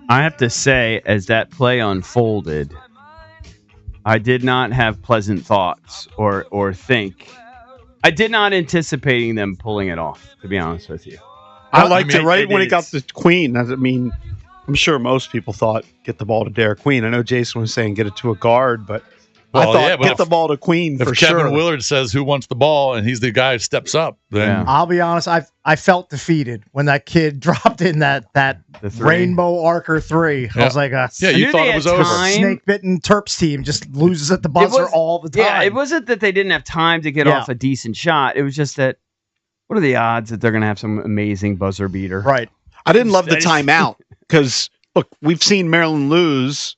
I have to say, as that play unfolded, I did not have pleasant thoughts or think. I did not anticipating them pulling it off, to be honest with you. I liked it right when it got to Queen. I mean, I'm sure most people thought get the ball to Derek Queen. I know Jason was saying get it to a guard, but I thought get the ball to Queen for sure. If Kevin Willard says who wants the ball and he's the guy who steps up, then I'll be honest, I felt defeated when that kid dropped in that rainbow arcer 3. I was like, you thought it was over. Snake-bitten Terps team just loses at the buzzer all the time. Yeah, it wasn't that they didn't have time to get off a decent shot. It was just that, what are the odds that they're going to have some amazing buzzer beater? Right. I didn't love the timeout because, look, we've seen Maryland lose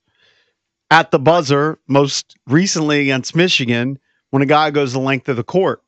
at the buzzer, most recently against Michigan, when a guy goes the length of the court.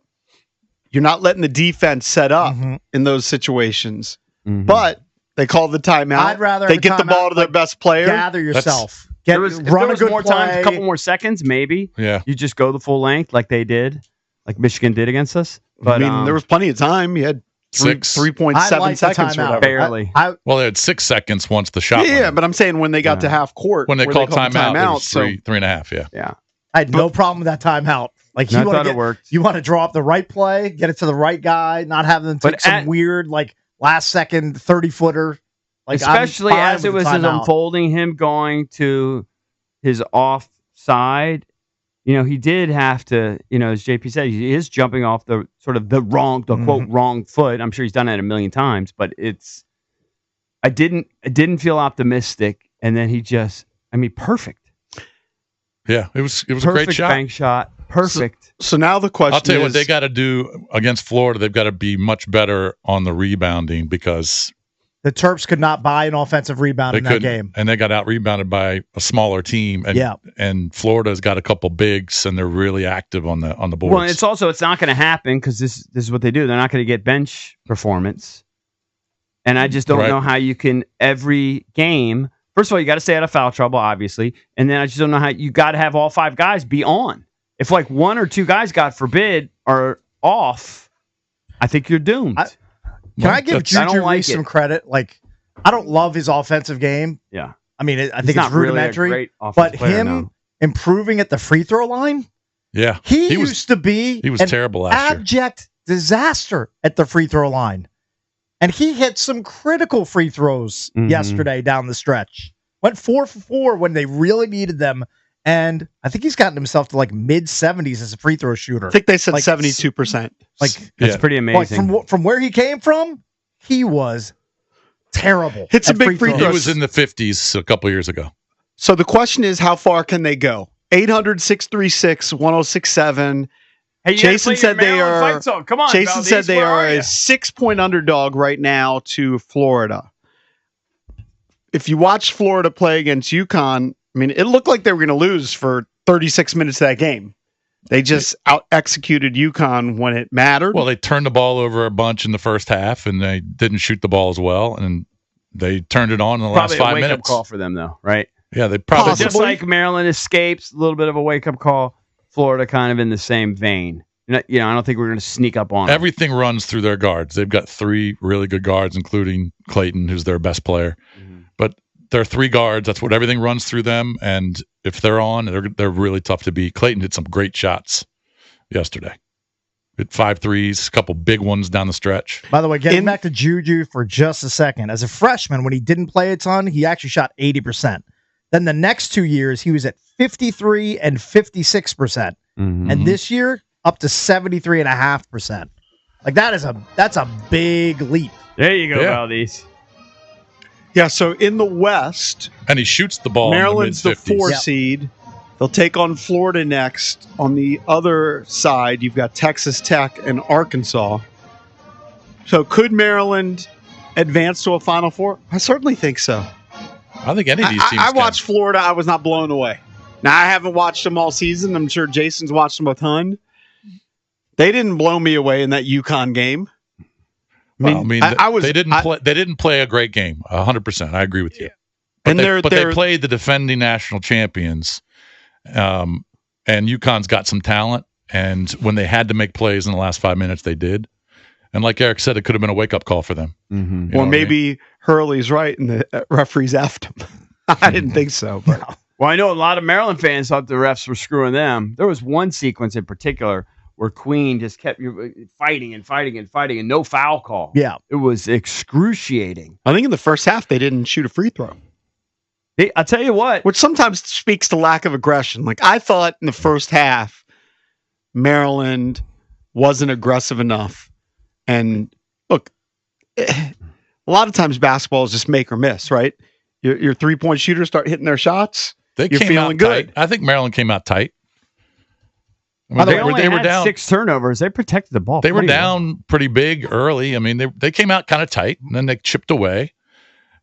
You're not letting the defense set up in those situations. But they call the timeout. I'd rather they get the ball to their best player. Gather yourself. If there was more time, a couple more seconds, maybe. Yeah. You just go the full length like they did, like Michigan did against us. But I mean, there was plenty of time. You had 3.7 seconds or whatever. Barely. Well, they had 6 seconds once the shot. Yeah, but I'm saying when they got to half court. When they called timeout, it was 3.5, Yeah. I had no problem with that timeout. Like, I thought it worked. You want to draw up the right play, get it to the right guy, not have them take some weird, like, last second 30-footer. Like, especially as it was unfolding, him going to his offside. You know, he did have to, as JP said, he is jumping off the sort of the quote, wrong foot. I'm sure he's done it a million times, but I didn't feel optimistic. And then he perfect. Yeah, it was a perfect great shot. Bank shot. Perfect. So now the question is, I'll tell you what they got to do against Florida. They've got to be much better on the rebounding because the Terps could not buy an offensive rebound in that game. And they got out-rebounded by a smaller team. And Florida's got a couple bigs, and they're really active on the boards. Well, it's not going to happen because this is what they do. They're not going to get bench performance. And I just don't know how you can, every game, first of all, you got to stay out of foul trouble, obviously. And then I just don't know how you got to have all 5 guys be on. If like 1 or 2 guys, God forbid, are off, I think you're doomed. Can I give Juju Reese some credit? Like, I don't love his offensive game. Yeah. I mean, I think it's rudimentary. Really but him improving at the free throw line, he used to be he was terrible last year. Abject disaster at the free throw line. And he hit some critical free throws yesterday down the stretch. Went 4 for 4 when they really needed them. And I think he's gotten himself to like mid-70s as a free throw shooter. I think they said 72%. That's pretty amazing. Like from where he came from, he was terrible. Hits a big free throw. He was in the 50s a couple years ago. So the question is, how far can they go? 800-636-1067. Hey, Jason said they are. Come on, Jason said they are a 6-point underdog right now to Florida. If you watch Florida play against UConn, I mean, it looked like they were going to lose for 36 minutes of that game. They just out-executed UConn when it mattered. Well, they turned the ball over a bunch in the first half, and they didn't shoot the ball as well, and they turned it on in the last 5 minutes. Probably a wake-up call for them, though, right? Yeah, they probably just like Maryland escapes, a little bit of a wake-up call. Florida kind of in the same vein. I don't think we're going to sneak up on them. Everything runs through their guards. They've got 3 really good guards, including Clayton, who's their best player. But they're 3 guards. That's what everything runs through them. And if they're on, they're really tough to beat. Clayton hit some great shots yesterday. Hit 5 threes, a couple big ones down the stretch. By the way, getting back to Juju for just a second. As a freshman, when he didn't play a ton, he actually shot 80%. Then the next 2 years, he was at 53 and 56%. And this year, up to 73.5%. Like that's a big leap. There you go, Valdez. Yeah, so in the West, and he shoots the ball. Maryland's in the 4 seed. They'll take on Florida next. On the other side, you've got Texas Tech and Arkansas. So could Maryland advance to a Final Four? I certainly think so. I think any of these teams I watched Florida. I was not blown away. Now, I haven't watched them all season. I'm sure Jason's watched them a ton. They didn't blow me away in that UConn game. They didn't play a great game, 100%. I agree with you. But they played the defending national champions, and UConn's got some talent. And when they had to make plays in the last 5 minutes, they did. And like Eric said, it could have been a wake-up call for them. Mm-hmm. Or maybe Hurley's right and the referees effed him. I didn't think so. But. No. Well, I know a lot of Maryland fans thought the refs were screwing them. There was one sequence in particular where Queen just kept fighting and no foul call. Yeah. It was excruciating. I think in the first half, they didn't shoot a free throw. I'll tell you what. Which sometimes speaks to lack of aggression. Like, I thought in the first half, Maryland wasn't aggressive enough. And look, a lot of times basketball is just make or miss, right? Your three-point shooters start hitting their shots. You're feeling good. Tight. I think Maryland came out tight. I mean, they were down 6 turnovers. They protected the ball. They were down pretty big early. I mean, they came out kind of tight, and then they chipped away.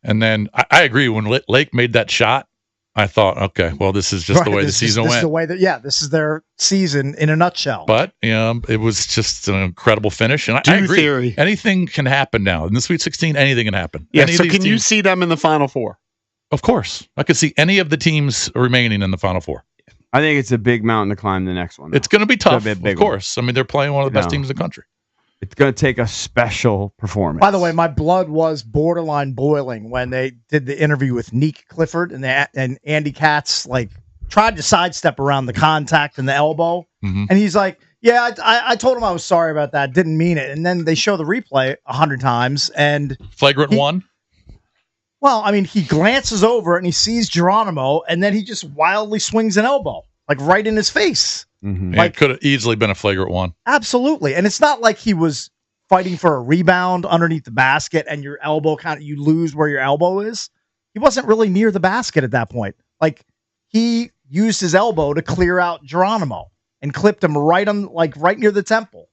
And then I agree. When Lake made that shot, I thought, okay, well, this is just the way the season went. This is the way this is their season in a nutshell. But it was just an incredible finish. And I agree. Theory. Anything can happen now. In the Sweet 16, anything can happen. Yeah, so can you see them in the Final Four? Of course. I could see any of the teams remaining in the Final Four. I think it's a big mountain to climb the next one. It's going to be tough, of course. I mean, they're playing one of the best teams in the country. It's going to take a special performance. By the way, my blood was borderline boiling when they did the interview with Neek Clifford and Andy Katz tried to sidestep around the contact and the elbow. Mm-hmm. And he's like, yeah, I told him I was sorry about that. Didn't mean it. And then they show the replay 100 times. And Flagrant one? Well, I mean, he glances over and he sees Geronimo, and then he just wildly swings an elbow, right in his face. Mm-hmm. Yeah, it could have easily been a flagrant one. Absolutely. And it's not like he was fighting for a rebound underneath the basket and your elbow you lose where your elbow is. He wasn't really near the basket at that point. He used his elbow to clear out Geronimo and clipped him right near the temple.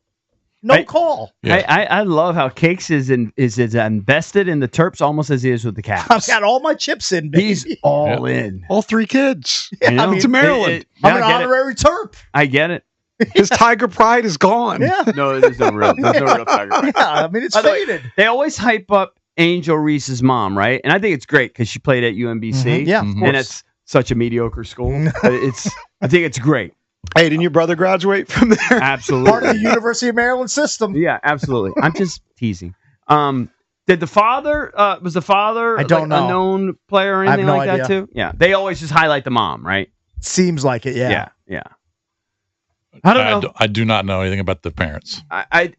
No call. Yeah. I love how Cakes is invested in the Terps almost as he is with the Caps. I've got all my chips in, baby. He's all in. All 3 kids. Yeah, it's Maryland. I'm an honorary Terp. I get it. His Tiger pride is gone. Yeah. No, there's no real Tiger pride. Yeah, I mean, it's faded. They always hype up Angel Reese's mom, right? And I think it's great because she played at UMBC. Mm-hmm. Yeah, and it's such a mediocre school. I think it's great. Hey, didn't your brother graduate from there? Absolutely. Part of the University of Maryland system. Yeah, absolutely. I'm just teasing. Did the father, was the father I don't know. a known player or anything like that too? Yeah. They always just highlight the mom, right? Seems like it, yeah. Yeah. I don't know. I do not know anything about the parents. I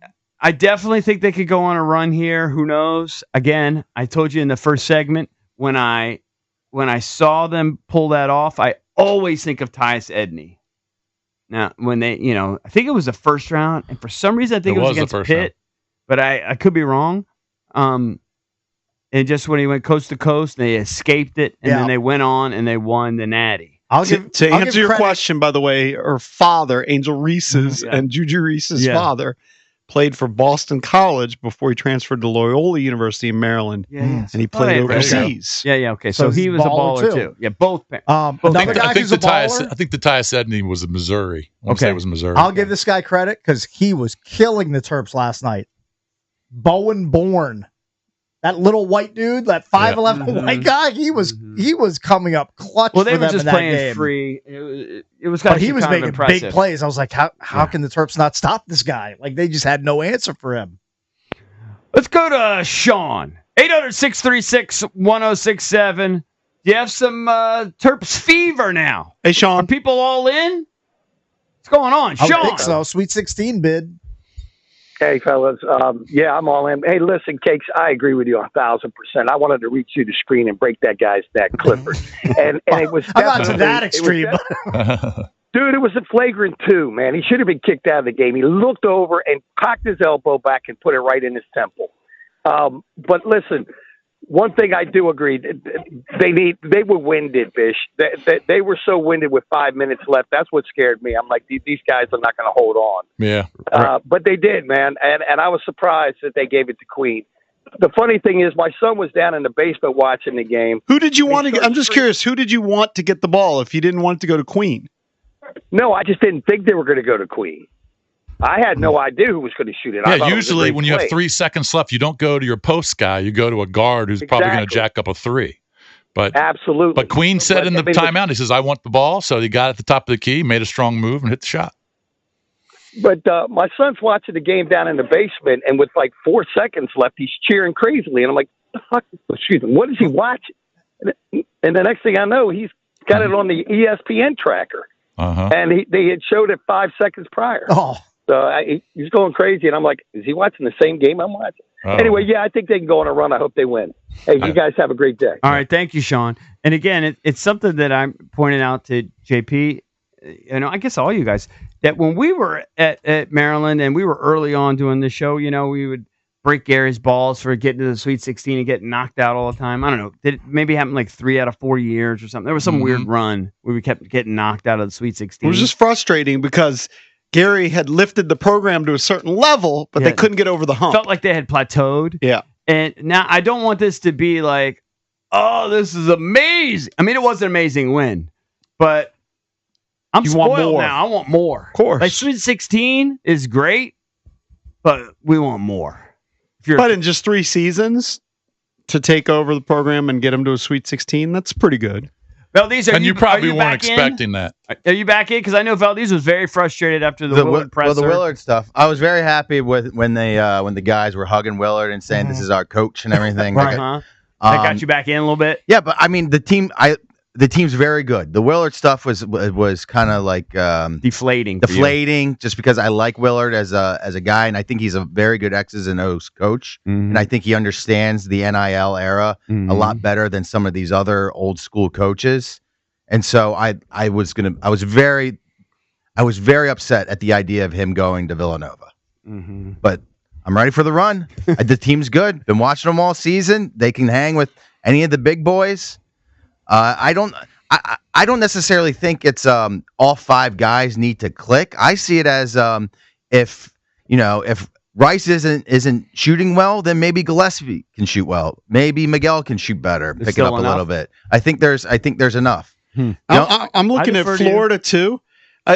definitely think they could go on a run here. Who knows? Again, I told you in the first segment, when I saw them pull that off, I always think of Tyus Edney. Now, when they, I think it was the first round, and for some reason I think it was against Pitt, round. But I could be wrong. And just when he went coast to coast, they escaped it, and then they went on and they won the Natty. To answer your question, by the way, her father, Angel Reese's and Juju Reese's father, played for Boston College before he transferred to Loyola University in Maryland. And he played overseas. Okay. So he was a baller too. Yeah, both. I think the Tyus Edney was in Missouri. It was Missouri. I'll give this guy credit because he was killing the Terps last night. Bowen Bourne. That little white dude, that 5'11" white guy, he was coming up clutch. Well, they for were them just in playing game. free. It was but he was making impressive. Big plays. I was like, how can the Terps not stop this guy? They just had no answer for him. Let's go to Sean. 800-636-1067. Do you have some Terps fever now? Hey, Sean. Are people all in? What's going on, Sean? I think so. Sweet 16 bid. Hey, fellas. I'm all in. Hey, listen, Cakes, I agree with you 1,000%. I wanted to reach through the screen and break that guy's neck, Clifford. And it was I'm not to that extreme. Dude, it was a flagrant 2, man. He should have been kicked out of the game. He looked over and cocked his elbow back and put it right in his temple. But listen, one thing I do agree, they were winded, Bish. They were so winded with 5 minutes left. That's what scared me. I'm like, these guys are not going to hold on. Yeah. But they did, man. And I was surprised that they gave it to Queen. The funny thing is, my son was down in the basement watching the game. Who did you want to get? I'm just curious. Who did you want to get the ball if you didn't want it to go to Queen? No, I just didn't think they were going to go to Queen. I had no idea who was going to shoot it. Yeah, usually when you have 3 seconds left, you don't go to your post guy. You go to a guard who's probably going to jack up a 3. But absolutely. But Queen said in the timeout, he says, I want the ball. So he got at the top of the key, made a strong move, and hit the shot. But my son's watching the game down in the basement, and with like 4 seconds left, he's cheering crazily. And I'm like, the fuck? Excuse me, what is he watching? And the next thing I know, he's got it on the ESPN tracker. And they had showed it 5 seconds prior. Oh. So he's going crazy. And I'm like, is he watching the same game I'm watching? Oh. Anyway, yeah, I think they can go on a run. I hope they win. Hey, you guys have a great day. All right. Thank you, Sean. And again, it's something that I'm pointing out to JP, I guess all you guys, that when we were at Maryland and we were early on doing the show, we would break Gary's balls for getting to the Sweet 16 and getting knocked out all the time. I don't know. Did it maybe happen like 3 out of 4 years or something? There was some weird run where we kept getting knocked out of the Sweet 16. It was just frustrating because Gary had lifted the program to a certain level, but they couldn't get over the hump. Felt like they had plateaued. Yeah. And now I don't want this to be like, oh, this is amazing. I mean, it was an amazing win, but I'm spoiled now. I want more. Of course. Like Sweet 16 is great, but we want more. But in just 3 seasons to take over the program and get them to a Sweet 16, that's pretty good. Valdez, you probably weren't expecting that. Are you back in? Because I know Valdez was very frustrated after the Willard presser. Well, the Willard stuff. I was very happy with when the guys were hugging Willard and saying this is our coach and everything. That got you back in a little bit. Yeah, but I mean the team's very good. The Willard stuff was kind of like deflating, just because I like Willard as a guy, and I think he's a very good X's and O's coach, and I think he understands the NIL era a lot better than some of these other old school coaches. And so I was very upset at the idea of him going to Villanova, but I'm ready for the run. The team's good. Been watching them all season. They can hang with any of the big boys. I don't necessarily think it's all 5 guys need to click. I see it as if Rice isn't shooting well, then maybe Gillespie can shoot well. Maybe Miguel can shoot better, pick it up a little bit. I think there's enough. I'm looking at Florida too.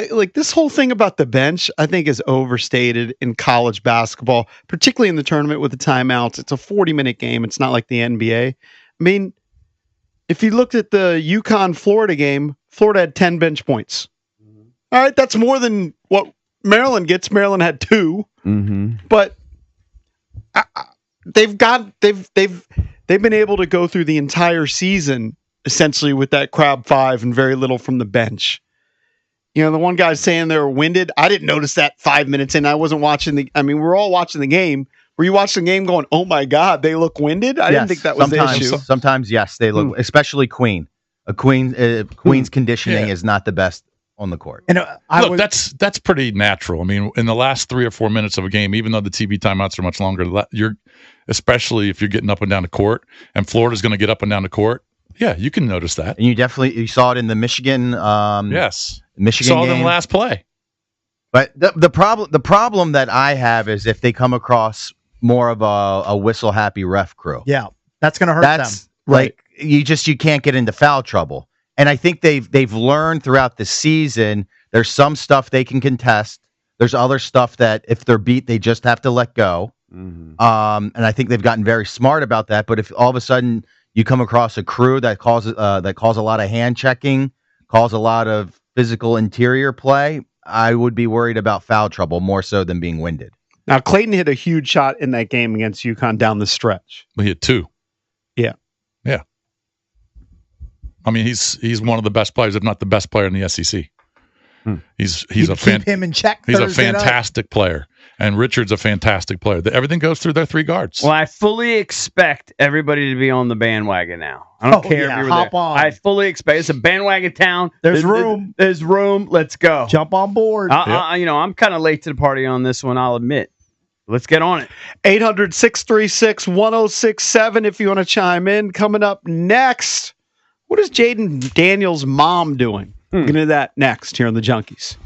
Like this whole thing about the bench, I think is overstated in college basketball, particularly in the tournament with the timeouts. It's a 40-minute game. It's not like the NBA. I mean, if you looked at the UConn-Florida game, Florida had 10 bench points. All right, that's more than what Maryland gets. Maryland had 2, but they've been able to go through the entire season essentially with that crab 5 and very little from the bench. The one guy's saying they were winded. I didn't notice that 5 minutes in. I wasn't watching we're all watching the game. Were you watching the game going, oh my God, they look winded? I didn't think that was the issue. Sometimes, yes, they look, especially Queen's conditioning is not the best on the court. And that's pretty natural. I mean, in the last 3 or 4 minutes of a game, even though the TV timeouts are much longer, especially if you're getting up and down the court, and Florida's going to get up and down the court. Yeah, you can notice that. And you saw it in the Michigan. Michigan saw game. them last play. But the problem that I have is if they come across more of a whistle happy ref crew. Yeah, that's going to hurt them. Like you can't get into foul trouble. And I think they've learned throughout the season. There's some stuff they can contest. There's other stuff that if they're beat, they just have to let go. And I think they've gotten very smart about that. But if all of a sudden you come across a crew that calls a lot of hand checking, calls a lot of physical interior play, I would be worried about foul trouble more so than being winded. Now, Clayton hit a huge shot in that game against UConn down the stretch. He hit 2. Yeah. Yeah. I mean, he's one of the best players, if not the best player in the SEC. He's keep him in check. He's a fantastic player, and Richard's a fantastic player. Everything goes through their 3 guards. Well, I fully expect everybody to be on the bandwagon now. I don't care if you were there. On. I fully expect it's a bandwagon town. There's room. There's room. Let's go. Jump on board. I'm kind of late to the party on this one. I'll admit. Let's get on it. 800-636-1067 if you want to chime in. Coming up next, what is Jaden Daniels' mom doing? We'll get into that next here on the Junkies.